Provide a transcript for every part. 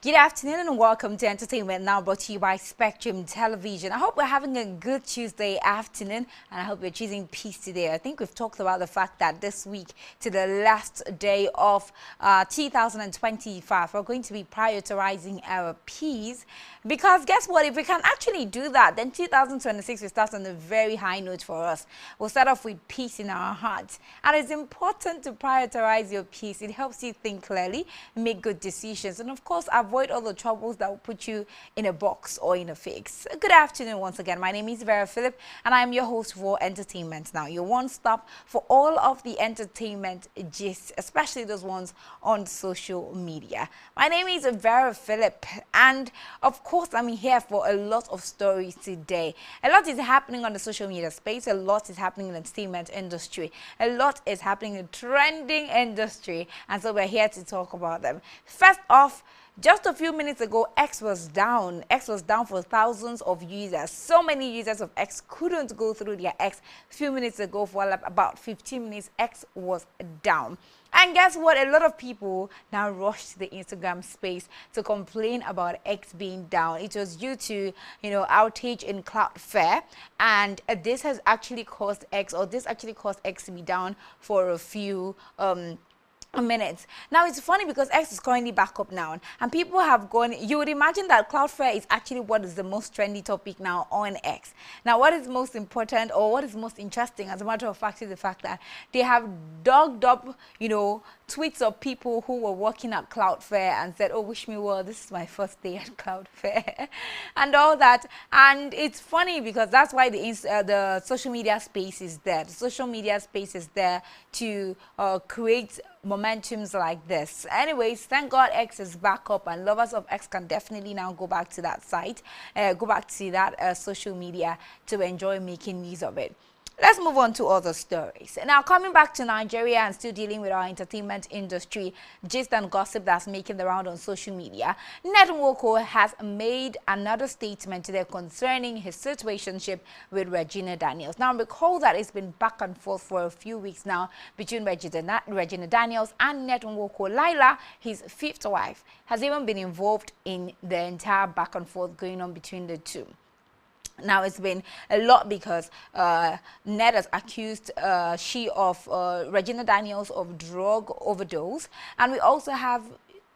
Good afternoon and welcome to Entertainment Now, brought to you by Spectrum Television. I hope we're having a good Tuesday afternoon and I hope you're choosing peace today. I think we've talked about the fact that this week, to the last day of 2025, we're going to be prioritizing our peace, because guess what? If we can actually do that, then 2026 will start on a very high note for us. We'll start off with peace in our hearts. And it's important to prioritize your peace. It helps you think clearly, make good decisions, and of course, avoid all the troubles that will put you in a box or in a fix. Good afternoon once again. My name is Vera Philip and I am your host for Entertainment Now, your one stop for all of the entertainment gists, especially those ones on social media. My name is Vera Philip and of course I'm here for a lot of stories today. A lot is happening on the social media space, a lot is happening in the entertainment industry, a lot is happening in the trending industry, and so we're here to talk about them. First off, just a few minutes ago, X was down. X was down for thousands of users. So many users of X couldn't go through their X. A few minutes ago, for about 15 minutes, X was down. And guess what? A lot of people now rushed to the Instagram space to complain about X being down. It was due to, outage in Cloudflare. And this has actually caused X, or this actually caused X to be down for a few minutes. Now it's funny because X is currently back up now and people have gone, you would imagine that Cloudflare is actually what is the most trendy topic now on X. Now what is most important, or what is most interesting, as a matter of fact, is the fact that they have dug up, tweets of people who were working at Cloudflare and said, oh, wish me well, this is my first day at Cloudflare and all that. And it's funny because that's why the social media space is there. The social media space is there to create momentums like this. Anyways, thank God X is back up and lovers of X can definitely now go back to that site, go back to that social media to enjoy making use of it. Let's move on to other stories. Now, coming back to Nigeria and still dealing with our entertainment industry, gist and gossip that's making the round on social media, Ned Nwoko has made another statement today concerning his situationship with Regina Daniels. Now, recall that it's been back and forth for a few weeks now between Regina Daniels and Ned Nwoko. Laila, his fifth wife, has even been involved in the entire back and forth going on between the two. Now, it's been a lot because Ned has accused Regina Daniels of drug overdose. And we also have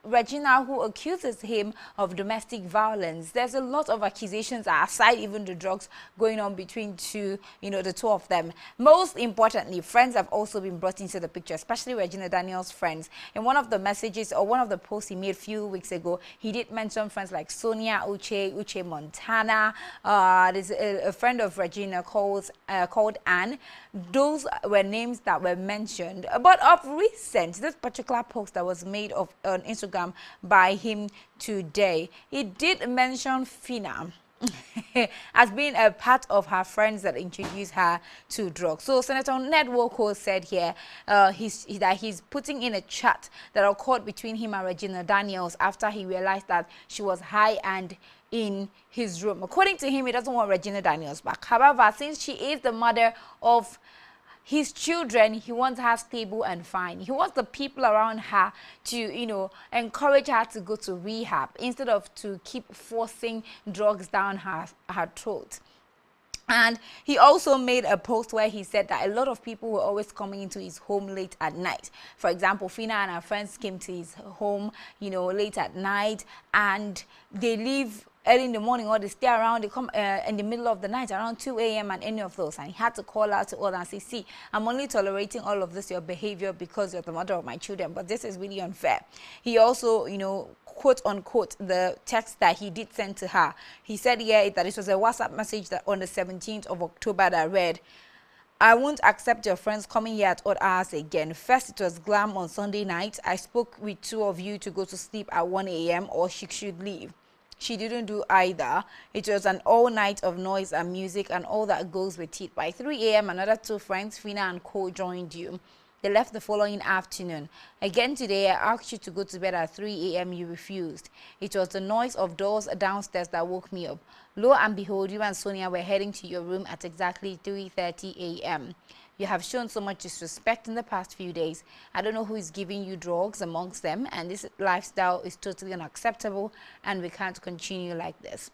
Regina, who accuses him of domestic violence. There's a lot of accusations aside even the drugs going on between the two of them. Most importantly, friends have also been brought into the picture, especially Regina Daniels' friends. In one of the messages or one of the posts he made a few weeks ago, he did mention friends like Sonia, Uche Montana. There's a friend of Regina called Anne. Those were names that were mentioned. But of recent, this particular post that was made on Instagram by him today, he did mention Fina as being a part of her friends that introduced her to drugs. So Senator Ned Nwoko said here that he's putting in a chat that occurred between him and Regina Daniels after he realized that she was high and in his room. According to him, he doesn't want Regina Daniels back. However, since she is the mother of his children, he wants her stable and fine. He wants the people around her to, encourage her to go to rehab instead of to keep forcing drugs down her throat. And he also made a post where he said that a lot of people were always coming into his home late at night. For example, Fina and her friends came to his home, late at night, and they leave early in the morning, or they stay around, they come in the middle of the night around 2 a.m. and any of those. And he had to call out to all and say, see, I'm only tolerating all of this, your behavior, because you're the mother of my children, but this is really unfair. He also, quote unquote, the text that he did send to her. He said here that it was a WhatsApp message that on the 17th of October that read, I won't accept your friends coming here at odd hours again. First, it was glam on Sunday night. I spoke with two of you to go to sleep at 1 a.m. or she should leave. She didn't do either. It was an all night of noise and music and all that goes with it. By 3 a.m., another two friends, Fina and Co, joined you. They left the following afternoon. Again today, I asked you to go to bed at 3 a.m. You refused. It was the noise of doors downstairs that woke me up. Lo and behold, you and Sonia were heading to your room at exactly 3:30 a.m. You have shown so much disrespect in the past few days. I don't know who is giving you drugs amongst them, and this lifestyle is totally unacceptable, and we can't continue like this.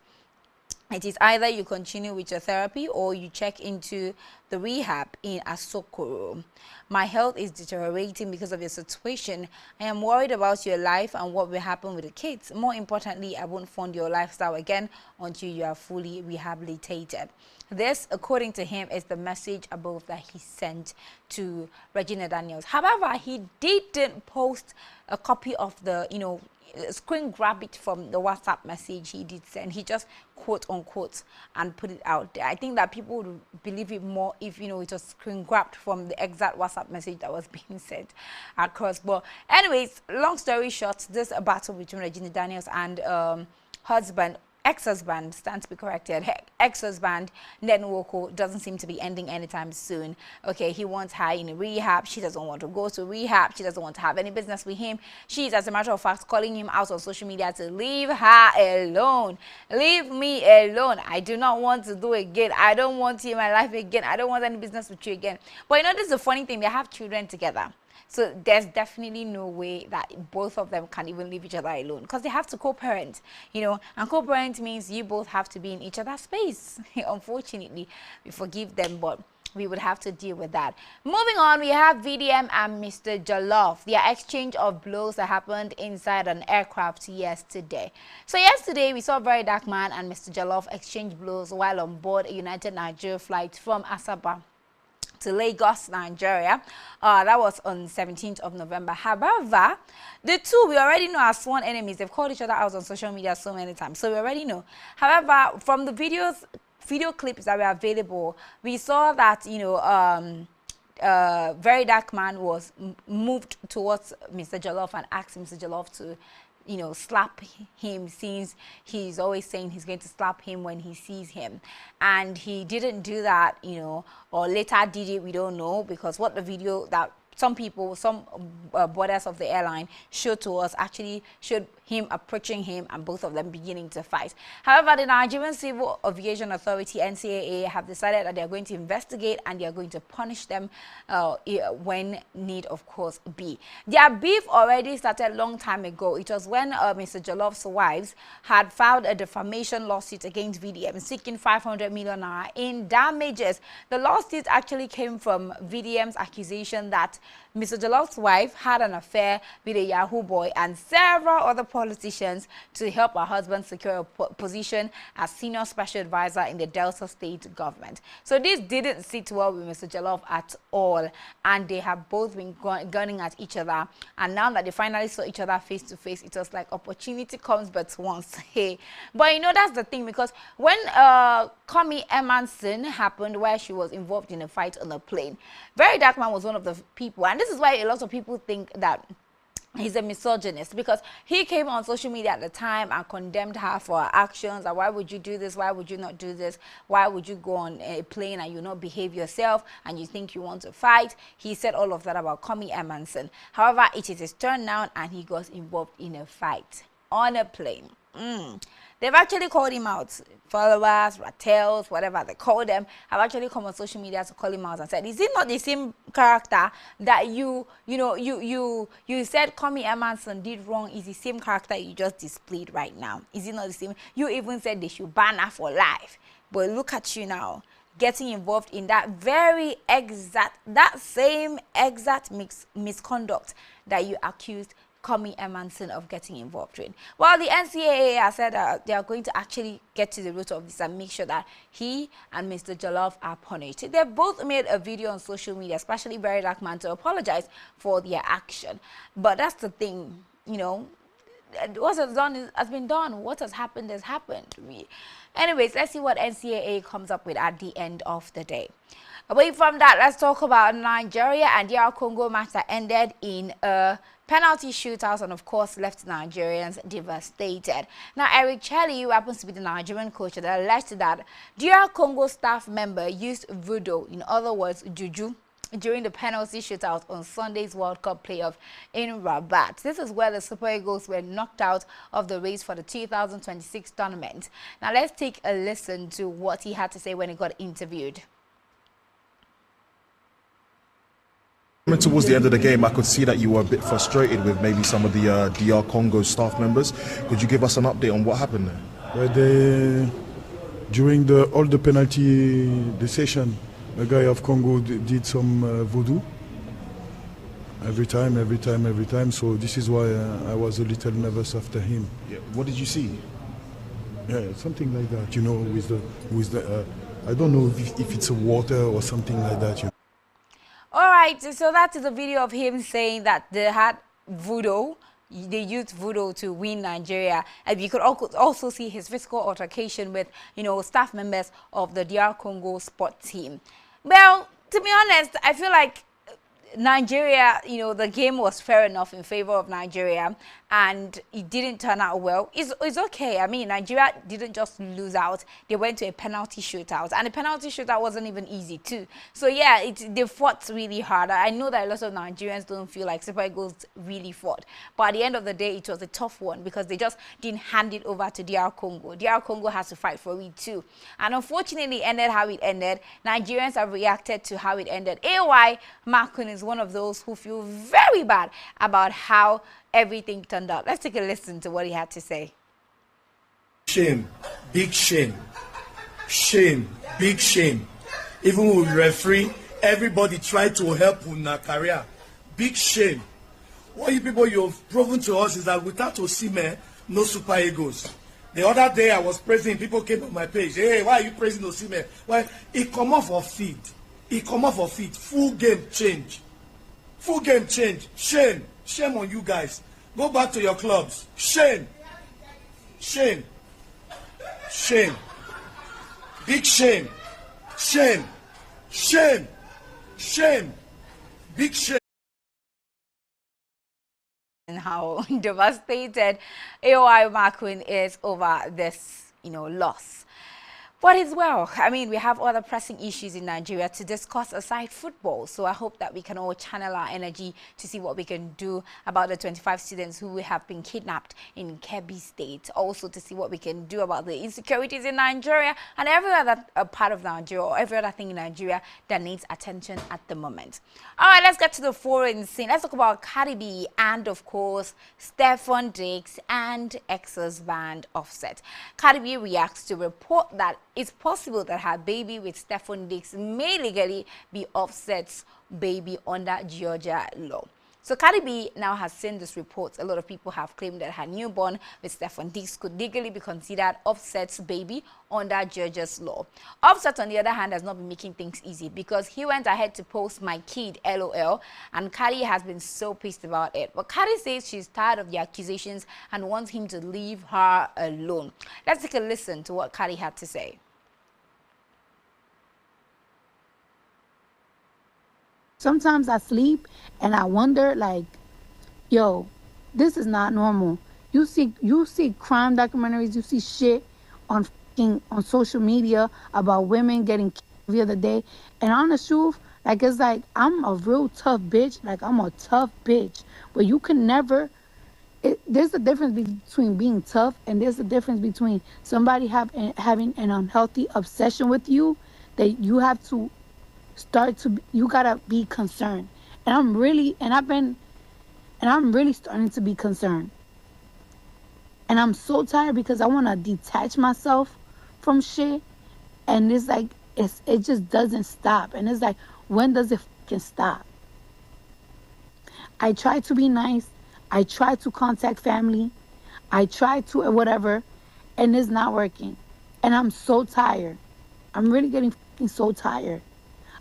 It is either you continue with your therapy or you check into the rehab in Asokoro. My health is deteriorating because of your situation. I am worried about your life and what will happen with the kids. More importantly, I won't fund your lifestyle again until you are fully rehabilitated. This, according to him, is the message above that he sent to Regina Daniels. However, he didn't post a copy of the, screen grab it from the WhatsApp message he did send. He just quote unquote and put it out there. I think that people would believe it more if it was screen grabbed from the exact WhatsApp message that was being sent across. But anyways, long story short, this battle between Regina Daniels and ex-husband, stands to be corrected, ex-husband Nnedi Nwoko doesn't seem to be ending anytime soon. Okay, he wants her in a rehab. She doesn't want to go to rehab. She doesn't want to have any business with him. She's, as a matter of fact, calling him out on social media to leave her alone. Leave me alone. I do not want to do it again. I don't want you in my life again. I don't want any business with you again. But this is the funny thing. They have children together. So there's definitely no way that both of them can even leave each other alone, because they have to co-parent, and co-parent means you both have to be in each other's space. Unfortunately, we forgive them, but we would have to deal with that. Moving on, we have VDM and Mr. Jollof. Their exchange of blows that happened inside an aircraft yesterday. So yesterday, we saw Very Dark Man and Mr. Jollof exchange blows while on board a United Nigeria flight from Asaba to Lagos, Nigeria. That was on 17th of November. However, the two we already know are sworn enemies. They've called each other out on social media so many times, so we already know. However, from the video clips that were available, we saw that Very Dark Man was moved towards Mr. Jollof and asked Mr. Jollof to slap him, since he's always saying he's going to slap him when he sees him, and he didn't do that, or later did it, we don't know, because what the video that some borders of the airline showed to us actually showed him approaching him and both of them beginning to fight. However, the Nigerian Civil Aviation Authority, NCAA, have decided that they are going to investigate and they are going to punish them when need, of course, be. Their beef already started a long time ago. It was when Mr. Jolloff's wives had filed a defamation lawsuit against VDM seeking 500 million naira in damages. The lawsuit actually came from VDM's accusation that Mr. Jolloff's wife had an affair with a Yahoo boy and several other politicians to help her husband secure a position as senior special advisor in the Delta State government. So this didn't sit well with Mr. Jolloff at all, and they have both been gunning at each other. And now that they finally saw each other face to face, it was like opportunity comes but once. Hey, but that's the thing, because when Kemi Emanson happened, where she was involved in a fight on a plane, Very Dark Man was one of the people, and this is why a lot of people think that he's a misogynist, because he came on social media at the time and condemned her for her actions. And why would you do this? Why would you not do this? Why would you go on a plane and you not behave yourself and you think you want to fight? He said all of that about Kemi Emanson. However, it is his turn now and he got involved in a fight on a plane. They've actually called him out. Followers, Rattels, whatever they call them, have actually come on social media to call him out and said, is it not the same character that you said Kemi Emanson did wrong? Is the same character you just displayed right now? Is it not the same? You even said they should ban her for life. But look at you now, getting involved in that same exact misconduct that you accused Kemi Emanson of getting involved in. Well, the NCAA has said that they are going to actually get to the root of this and make sure that he and Mr. Jollof are punished. They both made a video on social media, especially Very Dark Man, to apologize for their action. But that's the thing, what has been done. What has happened has happened. Anyways, let's see what NCAA comes up with at the end of the day. Away from that, let's talk about Nigeria and DR Congo match that ended in a penalty shootout and, of course, left Nigerians devastated. Now, Eric Chelle, who happens to be the Nigerian coach, that alleged that DR Congo staff member used voodoo, in other words, juju, during the penalty shootout on Sunday's World Cup playoff in Rabat. This is where the Super Eagles were knocked out of the race for the 2026 tournament. Now, let's take a listen to what he had to say when he got interviewed. Towards the end of the game, I could see that you were a bit frustrated with maybe some of the DR Congo staff members. Could you give us an update on what happened there? Well, during all the penalty decision, a guy of Congo did some voodoo. Every time. So this is why I was a little nervous after him. Yeah. What did you see? Yeah, something like that. You know, with the I don't know if it's a water or something like that. You know. All right, so that is a video of him saying that they had voodoo. They used voodoo to win Nigeria. And you could also see his physical altercation with, staff members of the DR Congo sport team. Well, to be honest, I feel like Nigeria, the game was fair enough in favor of Nigeria, and it didn't turn out well. It's okay. I mean, Nigeria didn't just lose out. They went to a penalty shootout, and the penalty shootout wasn't even easy too. So yeah, they fought really hard. I know that a lot of Nigerians don't feel like Super Eagles really fought, but at the end of the day, it was a tough one because they just didn't hand it over to DR Congo. DR Congo has to fight for it too, and unfortunately, it ended how it ended. Nigerians have reacted to how it ended. AY Makun is one of those who feel very bad about how everything turned out. Let's take a listen to what he had to say. Shame, big shame, shame, big shame. Even with referee, everybody tried to help in our career. Big shame. What you people you've proven to us is that without Osimhen, no Super Eagles. The other day I was praising, people came on my page. Hey, why are you praising Osimhen? Well, he come off of feet. Full game change. Full game change. Shame. Shame on you guys. Go back to your clubs. Shame. Shame. Shame. Big shame. Shame. Shame. Shame. Big shame. And how devastated AY Makun is over this, loss. But as well, I mean, we have other pressing issues in Nigeria to discuss aside football. So I hope that we can all channel our energy to see what we can do about the 25 students who have been kidnapped in Kebbi State. Also to see what we can do about the insecurities in Nigeria and every other part of Nigeria or every other thing in Nigeria that needs attention at the moment. All right, let's get to the foreign scene. Let's talk about Cardi B and, of course, Stephon Diggs and ex-husband Offset. Cardi B reacts to report that it's possible that her baby with Stephon Diggs may legally be Offset's baby under Georgia law. So Cardi B now has seen this report. A lot of people have claimed that her newborn with Stephon Diggs could legally be considered Offset's baby under Georgia's law. Offset, on the other hand, has not been making things easy because he went ahead to post "my kid," LOL, and Cardi has been so pissed about it. But Cardi says she's tired of the accusations and wants him to leave her alone. Let's take a listen to what Cardi had to say. Sometimes I sleep and I wonder, like, yo, this is not normal. You see crime documentaries, you see shit on social media about women getting killed the other day. And on the truth, like, it's like, I'm a real tough bitch. Like, I'm a tough bitch. But you can never, there's a difference between being tough and there's a difference between somebody having an unhealthy obsession with you that you have to you gotta be concerned. And I'm really starting to be concerned. And I'm so tired because I want to detach myself from shit. And it's like, it just doesn't stop. And it's like, when does it fucking stop? I try to be nice. I try to contact family. I try to whatever. And it's not working. And I'm so tired. I'm really getting fucking so tired.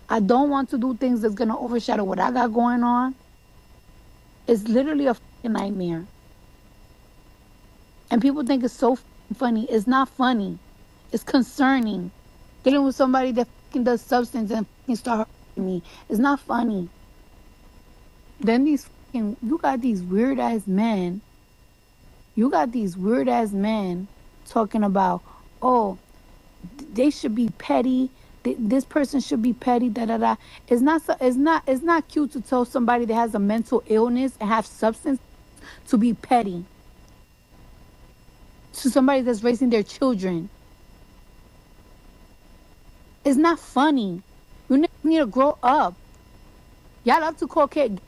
I don't want to do things that's going to overshadow what I got going on. It's literally a fucking nightmare. And people think it's so funny. It's not funny. It's concerning. Dealing with somebody that fucking does substance and fucking start hurting me. It's not funny. Then you got these weird ass men. You got these weird ass men talking about, oh, they should be petty. This person should be petty, da da da. It's not cute to tell somebody that has a mental illness and have substance to be petty to somebody that's raising their children. It's not funny. You need to grow up. Y'all love to call Kate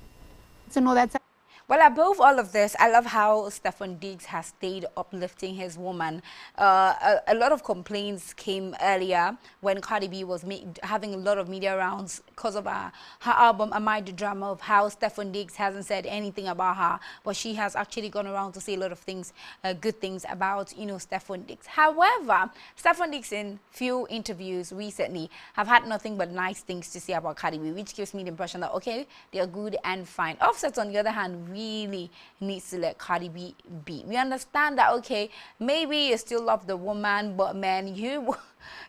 to know that. Well, above all of this, I love how Stefan Diggs has stayed uplifting his woman. A lot of complaints came earlier when Cardi B was having a lot of media rounds because of her album Am I the Drama, of how Stefan Diggs hasn't said anything about her, but she has actually gone around to say a lot of things, good things about, you know, Stefan Diggs. However, Stefan Diggs in few interviews recently have had nothing but nice things to say about Cardi B, which gives me the impression that, okay, they are good and fine. Offset, on the other hand, really needs to let Cardi B be. We understand that, okay, maybe you still love the woman, but man, you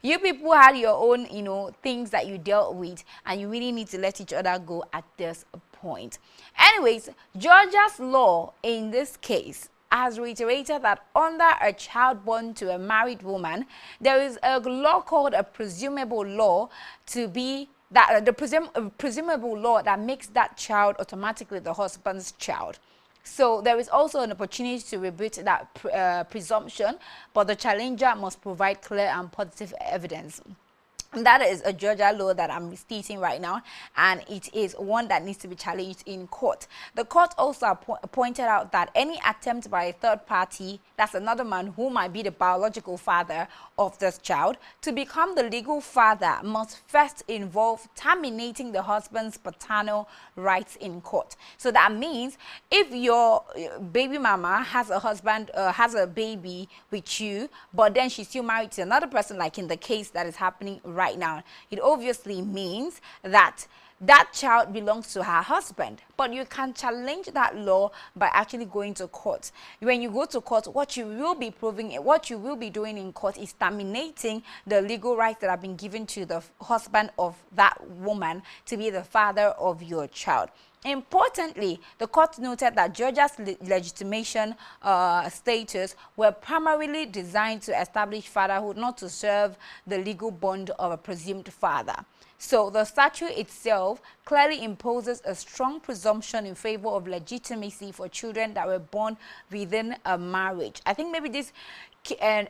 people had your own, you know, things that you dealt with, and you really need to let each other go at this point. Anyways, Georgia's law in this case has reiterated that under a child born to a married woman, there is a law called a presumable law to be that the presumable law that makes that child automatically the husband's child. So there is also an opportunity to rebut that presumption, but the challenger must provide clear and positive evidence. That is a Georgia law that I'm stating right now, and it is one that needs to be challenged in court. The court also pointed out that any attempt by a third party, that's another man who might be the biological father of this child, to become the legal father must first involve terminating the husband's paternal rights in court. So that means if your baby mama has a husband, has a baby with you, but then she's still married to another person, like in the case that is happening right now, it obviously means that that child belongs to her husband. But you can challenge that law by actually going to court. When you go to court, what you will be proving, what you will be doing in court is terminating the legal rights that have been given to the husband of that woman to be the father of your child. Importantly, the court noted that Georgia's legitimation status were primarily designed to establish fatherhood, not to serve the legal bond of a presumed father. So the statute itself clearly imposes a strong presumption in favor of legitimacy for children that were born within a marriage. I think maybe this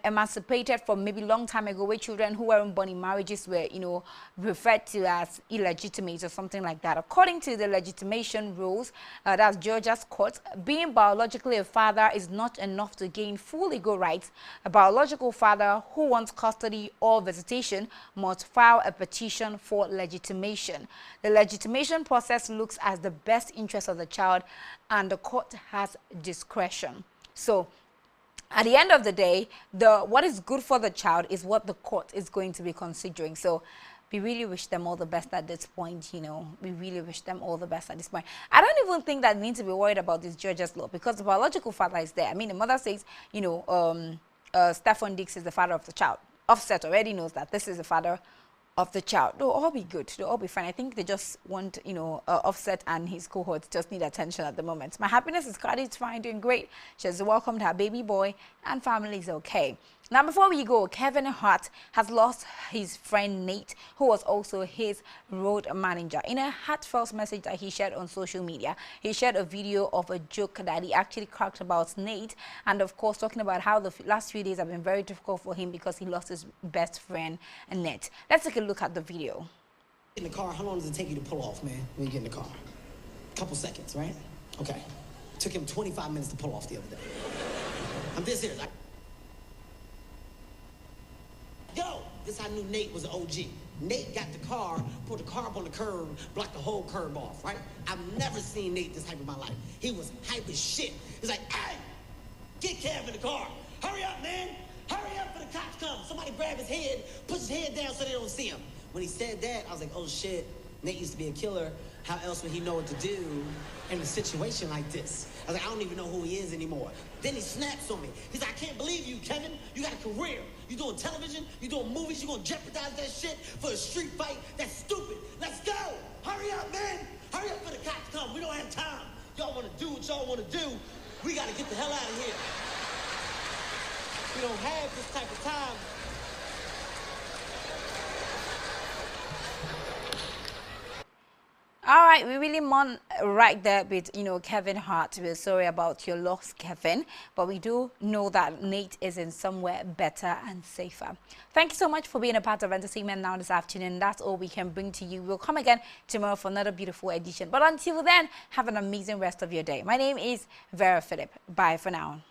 emancipated from maybe long time ago, where children who weren't born in marriages were, you know, referred to as illegitimate or something like that. According to the legitimation rules, that's Georgia's court, being biologically a father is not enough to gain full legal rights. A biological father who wants custody or visitation must file a petition for legitimation. The legitimation process looks at the best interest of the child, and the court has discretion. So at the end of the day, what is good for the child is what the court is going to be considering. So we really wish them all the best at this point, you know. We really wish them all the best at this point. I don't even think that we need to be worried about this Georgia's law, because the biological father is there. I mean, the mother says, you know, Stefan Diggs is the father of the child. Offset already knows that this is the father of the child. They'll all be good. They'll all be fine. I think they just want, you know, Offset and his cohorts just need attention at the moment. My happiness is Cardi's fine, doing great. She has welcomed her baby boy, and family is okay. Now, before we go, Kevin Hart has lost his friend Nate, who was also his road manager. In a heartfelt message that he shared on social media, he shared a video of a joke that he actually cracked about Nate, and of course talking about how the last few days have been very difficult for him because he lost his best friend, Nate. Let's take a look at the video. In the car, how long does it take you to pull off, man, when you get in the car? A couple seconds, right? Okay. It took him 25 minutes to pull off the other day. I'm this serious. Yo, this I knew Nate was an OG. Nate got the car, put the car up on the curb, blocked the whole curb off, right? I've never seen Nate this hype in my life. He was hype as shit. He's like, hey, get Kev in the car. Hurry up, man. Hurry up for the cops come. Somebody grab his head, push his head down so they don't see him. When he said that, I was like, oh shit, Nate used to be a killer. How else would he know what to do in a situation like this? I was like, I don't even know who he is anymore. Then he snaps on me. He's like, I can't believe you, Kevin. You got a career. You doing television, you doing movies, you gonna jeopardize that shit for a street fight? That's stupid. Let's go. Hurry up, man. Hurry up for the cops come. We don't have time. Y'all wanna do what y'all wanna do. We gotta get the hell out of here. We don't have this type of time. All right. right, we really mourn right there with, Kevin Hart. We're sorry about your loss, Kevin, but we do know that Nate is in somewhere better and safer. Thank you so much for being a part of Entertainment Now this afternoon. That's all we can bring to you. We'll come again tomorrow for another beautiful edition. But until then, have an amazing rest of your day. My name is Vera Philip. Bye for now.